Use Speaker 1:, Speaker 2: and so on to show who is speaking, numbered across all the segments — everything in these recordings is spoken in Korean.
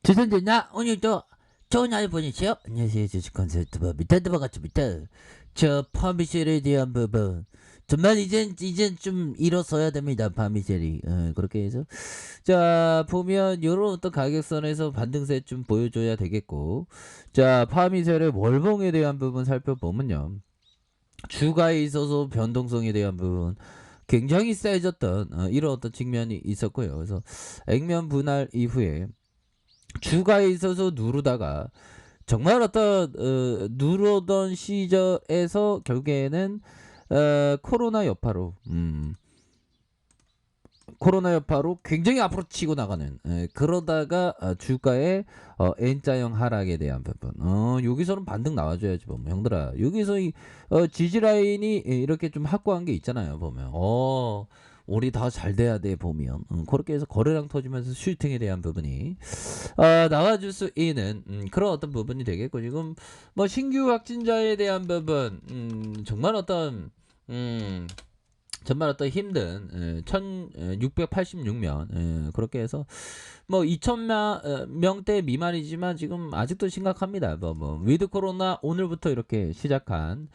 Speaker 1: 조선됐나? 오늘도 좋은 하루 보내세요. 안녕하세요. 주식 컨설트 미타드바 같습니다. 저 파미셀에 대한 부분 정말 이젠 좀 일어서야 됩니다. 파미셀이 그렇게 해서 자 보면 요런 어떤 가격선에서 반등세 좀 보여줘야 되겠고, 자 파미셀의 월봉에 대한 부분 살펴보면요, 주가에 있어서 변동성에 대한 부분 굉장히 세졌던 이런 어떤 측면이 있었고요. 그래서 액면 분할 이후에 주가에 있어서 누르다가 정말 어떤 누르던 시절에서 결국에는 코로나 여파로 코로나 여파로 굉장히 앞으로 치고 나가는, 그러다가 주가의 N자형 하락에 대한 부분, 여기서는 반등 나와줘야지. 보면 형들아, 여기서 이 지지 라인이 이렇게 좀 확고한 게 있잖아요. 보면 우리 다 잘 돼야 돼. 보면 그렇게 해서 거래량 터지면서 슈팅에 대한 부분이 나와줄 수 있는 그런 어떤 부분이 되겠고, 지금 뭐 신규 확진자에 대한 부분 정말 어떤 정말 어떤 힘든 1686명, 그렇게 해서 뭐 2000명대 미만이지만 지금 아직도 심각합니다. 뭐 위드 코로나 오늘부터 이렇게 시작한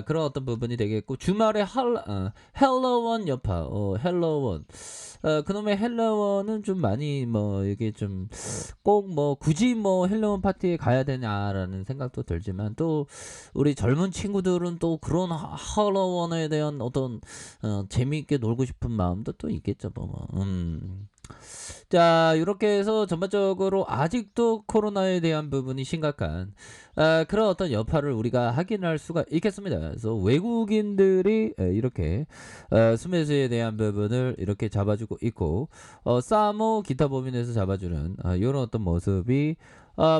Speaker 1: 그런 어떤 부분이 되겠고, 주말에 헬로원 여파, 헬로원, 그놈의 헬로원은 좀 많이 뭐 이게 좀 꼭 뭐 굳이 뭐 헬로원 파티에 가야 되냐라는 생각도 들지만, 또 우리 젊은 친구들은 또 그런 헬로원에 대한 어떤 재미있게 놀고 싶은 마음도 또 있겠죠. 뭐. 자, 이렇게 해서 전반적으로 아직도 코로나에 대한 부분이 심각한 그런 어떤 여파를 우리가 확인할 수가 있겠습니다. 그래서 외국인들이 이렇게 수매수에 대한 부분을 이렇게 잡아주고 있고, 사모 기타 범위내에서 잡아주는 이런 어떤 모습이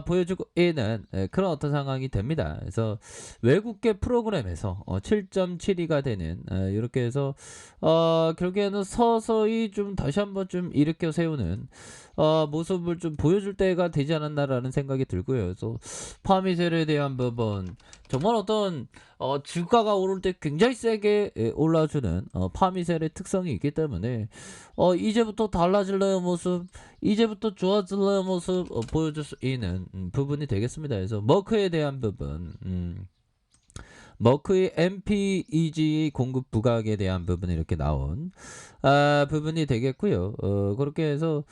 Speaker 1: 보여주고 있는 그런 어떤 상황이 됩니다. 그래서 외국계 프로그램에서 7.72가 되는, 이렇게 해서 결국에는 서서히 좀 다시 한번 좀 일으켜 세우는 모습을 좀 보여줄 때가 되지 않았나라는 생각이 들고요. 그래서 파미셀에 대한 부분 정말 어떤 주가가 오를 때 굉장히 세게 올라주는 파미셀의 특성이 있기 때문에 이제부터 달라질래요 모습, 이제부터 좋아질래요 모습 보여줄 수 있는 부분이 되겠습니다. 그래서 머크에 대한 부분, 머크의 MPEG 공급 부각에 대한 부분이 이렇게 나온 부분이 되겠고요. 그렇게 해서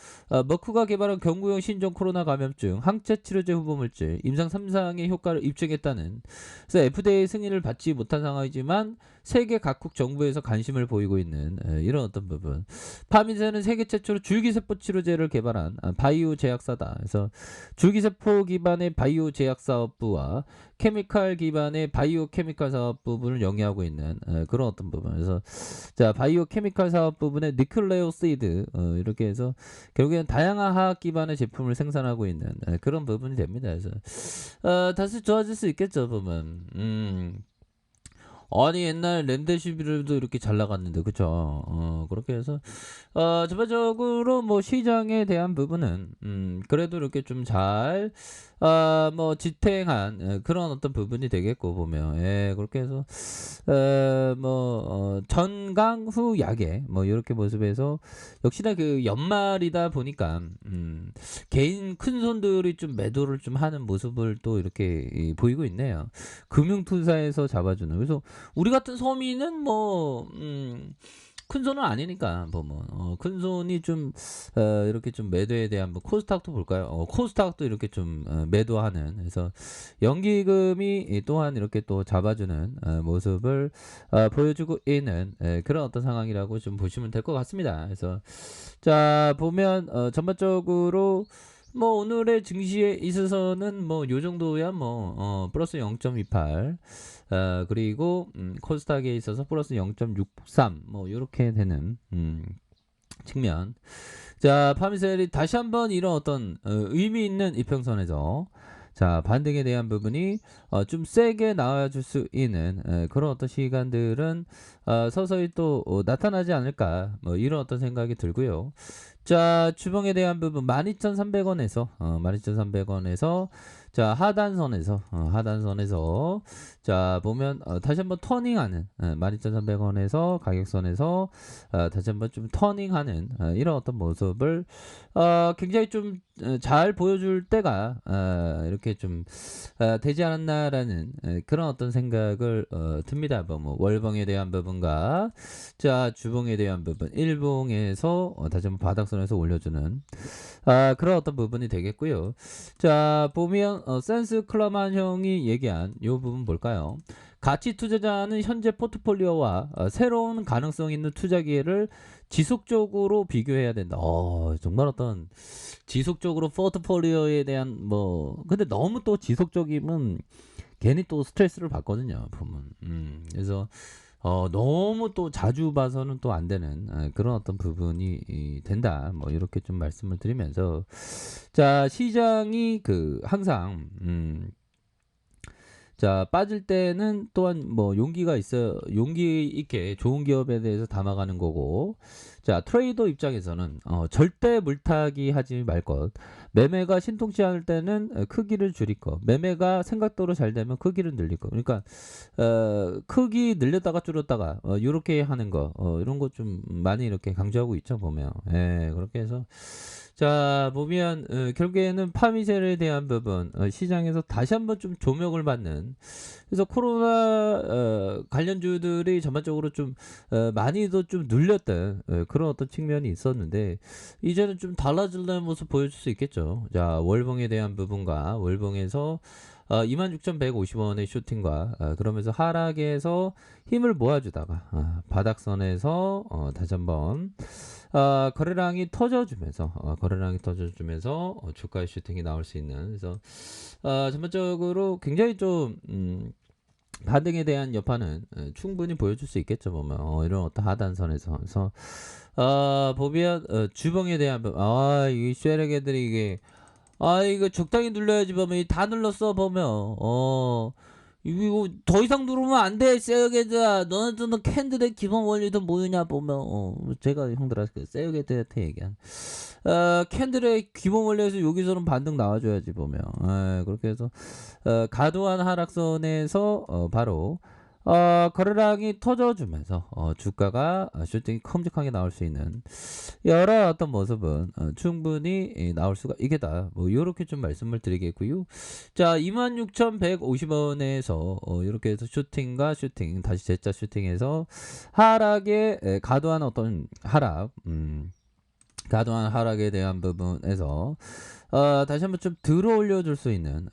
Speaker 1: 머크가 개발한 경구용 신종 코로나 감염증 항체 치료제 후보물질 임상 3상의 효과를 입증했다는, 그래서 FDA 승인을 받지 못한 상황이지만 세계 각국 정부에서 관심을 보이고 있는 이런 어떤 부분. 파미세는 세계 최초로 줄기세포 치료제를 개발한 바이오 제약사다. 그래서 줄기세포 기반의 바이오 제약 사업부와 케미칼 기반의 바이오 케미칼 사업 부분을 영위하고 있는 그런 어떤 부분. 그래서 자, 바이오 케미칼 사업 부분의 니클레오시드, 이렇게 해서 결국에는 다양한 화학 기반의 제품을 생산하고 있는 그런 부분이 됩니다. 그래서 다시 좋아질 수 있겠죠. 보면 아니 옛날 렘데시비르도 이렇게 잘 나갔는데, 그쵸? 그렇게 해서 전반적으로 뭐 시장에 대한 부분은 그래도 이렇게 좀 잘 뭐 지탱한 그런 어떤 부분이 되겠고, 보면 그렇게 해서 뭐 전강 후 약에 뭐 이렇게 모습에서 역시나 그 연말이다 보니까 개인 큰 손들이 좀 매도를 좀 하는 모습을 또 이렇게 보이고 있네요. 금융투자에서 잡아주는. 그래서 우리 같은 서민은 뭐 큰 손은 아니니까 보면 큰 손이 좀 이렇게 좀 매도에 대한 뭐 코스닥도 볼까요? 코스닥도 이렇게 좀 매도하는, 그래서 연기금이 또한 이렇게 또 잡아주는 모습을 보여주고 있는 그런 어떤 상황이라고 좀 보시면 될 것 같습니다. 그래서 자 보면 전반적으로 뭐 오늘의 증시에 있어서는 뭐 요 정도야 뭐 플러스 0.28, 그리고 코스닥에 있어서 플러스 0.63 뭐 요렇게 되는 측면. 자, 파미셀이 다시 한번 이런 어떤 의미 있는 이평선에서 자 반등에 대한 부분이 좀 세게 나와줄 수 있는 그런 어떤 시간들은 서서히 또 나타나지 않을까, 뭐 이런 어떤 생각이 들고요. 자, 주봉에 대한 부분 12,300원에서 12,300원에서 자, 하단선에서 자, 보면 다시 한번 터닝하는 12,300원에서 가격선에서 다시 한번 좀 터닝하는 이런 어떤 모습을 굉장히 좀 잘 보여줄 때가 이렇게 좀 되지 않았나라는 그런 어떤 생각을 듭니다. 뭐 월봉에 대한 부분과 자, 주봉에 대한 부분, 일봉에서 다시 한번 바닥선에서 올려주는 그런 어떤 부분이 되겠고요. 자, 보면 센스 클러만 형이 얘기한 이 부분 볼까요? 가치 투자자는 현재 포트폴리오와 새로운 가능성 있는 투자 기회를 지속적으로 비교해야 된다. 정말 어떤 지속적으로 포트폴리오에 대한 뭐 근데 너무 또 지속적이면 괜히 또 스트레스를 받거든요. 보면. 그래서 너무 또 자주 봐서는 또 안 되는 그런 어떤 부분이 된다. 뭐 이렇게 좀 말씀을 드리면서 자, 시장이 그 항상 자, 빠질 때는 또한 뭐 용기가 있어 용기 있게 좋은 기업에 대해서 담아가는 거고 자, 트레이더 입장에서는 절대 물타기 하지 말 것. 매매가 신통치 않을 때는 크기를 줄일 거. 매매가 생각대로 잘 되면 크기를 늘릴 거. 그러니까 크기 늘렸다가 줄였다가 요렇게 하는 거 이런 거 좀 많이 이렇게 강조하고 있죠 보면. 예, 그렇게 해서 자, 보면 결국에는 파미셀에 대한 부분 시장에서 다시 한번 좀 조명을 받는 그래서 코로나 관련주들이 전반적으로 좀 많이도 좀 눌렸던 그런 어떤 측면이 있었는데 이제는 좀 달라지는 모습 보여줄 수 있겠죠. 자, 월봉에 대한 부분과 월봉에서 26,150원의 슈팅과 그러면서 하락에서 힘을 모아주다가 바닥선에서 다시 한번 거래량이 터져주면서 주가의 슈팅이 나올 수 있는 그래서 전반적으로 굉장히 좀 반등에 대한 여파는 충분히 보여줄 수 있겠죠 보면 이런 어떤 하단선에서 그래서 보면 주봉에 대한 이 쉐렉애들이 이게 이거 적당히 눌러야지 보면 다 눌렀어 보면 이거 더 이상 누르면 안 돼, 세어게드야. 너네들은 캔들의 기본 원리도 뭐냐 보면 제가 형들한테 세어게드한테 얘기한 캔들의 기본 원리에서 여기서는 반등 나와줘야지 보면 그렇게 해서 과도한 하락선에서 바로 거래량이 터져주면서 주가가 슈팅이 큼직하게 나올 수 있는 여러 어떤 모습은 충분히 나올 수가 있겠다. 뭐 이렇게 좀 말씀을 드리겠고요. 자, 26,150원에서 이렇게 해서 슈팅과 슈팅 다시 재자 슈팅해서 하락에 과도한 어떤 과도한 하락에 대한 부분에서 다시 한번 좀 들어올려 줄 수 있는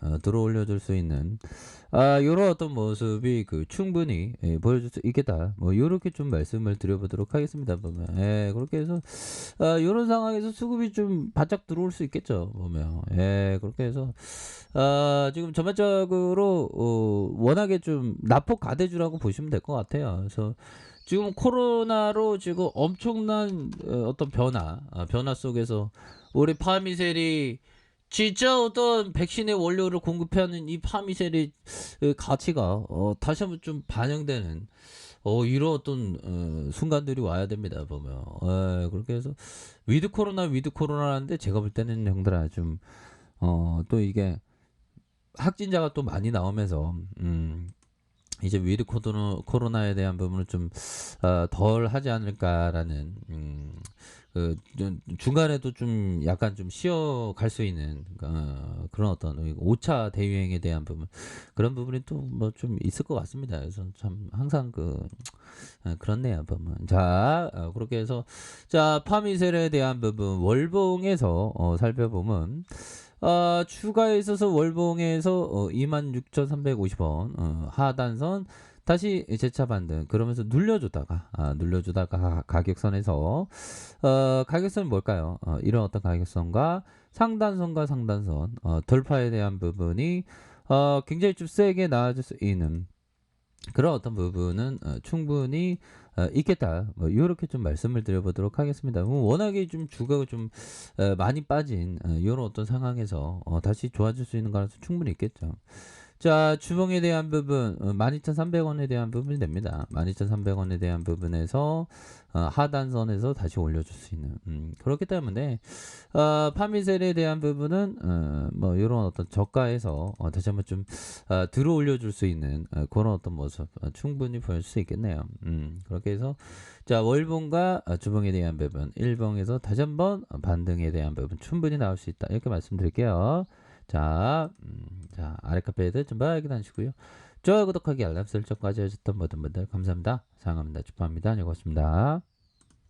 Speaker 1: 요런 어떤 모습이 충분히 보여줄 수 있겠다. 뭐 요렇게 좀 말씀을 드려보도록 하겠습니다. 보면 그렇게 해서 요런 상황에서 수급이 좀 바짝 들어올 수 있겠죠. 보면 그렇게 해서 지금 전반적으로 워낙에 좀 낙폭 가대주라고 보시면 될 것 같아요. 그래서 지금 코로나로 지금 엄청난 어떤 변화 속에서 우리 파미셀이 진짜 어떤 백신의 원료를 공급하는 이 파미셀의 가치가 다시 한번 좀 반영되는 이런 어떤 순간들이 와야 됩니다 보면 그렇게 해서 위드 코로나라는데 제가 볼 때는 형들아 좀 또 이게 확진자가 또 많이 나오면서 이제 위드 코로나에 대한 부분을 좀 덜 하지 않을까라는 중간에도 좀 약간 좀 쉬어갈 수 있는 그런 어떤 5차 대유행에 대한 부분 그런 부분이 또 뭐 좀 있을 것 같습니다. 그래서 참 항상 그렇네요 보면. 자, 그렇게 해서 자, 파미셀에 대한 부분 월봉에서 살펴보면 추가에 있어서 월봉에서 26,350원 하단선 다시 재차 반등 그러면서 눌려주다가 가격선에서 가격선은 뭘까요? 이런 어떤 가격선과 상단선 돌파에 대한 부분이 굉장히 좀 세게 나와줄 수 있는 그런 어떤 부분은 충분히 있겠다. 뭐 이렇게 좀 말씀을 드려보도록 하겠습니다. 워낙에 좀 주가가 좀 많이 빠진 이런 어떤 상황에서 다시 좋아질 수 있는 가능성 충분히 있겠죠. 자, 주봉에 대한 부분 12,300원에 대한 부분이 됩니다. 12,300원에 대한 부분에서 하단선에서 다시 올려줄 수 있는 그렇기 때문에 파미셀에 대한 부분은 뭐 이런 어떤 저가에서 다시 한번 좀 들어 올려줄 수 있는 그런 어떤 모습 충분히 보일 수 있겠네요. 그렇게 해서 자, 월봉과 주봉에 대한 부분, 일봉에서 다시 한번 반등에 대한 부분 충분히 나올 수 있다. 이렇게 말씀드릴게요. 자, 자, 아래 카페에도 좀 확인하시고요. 좋아요, 구독하기, 알람 설정까지 해주셨던 모든 분들 감사합니다. 사랑합니다. 축하합니다. 고맙습니다.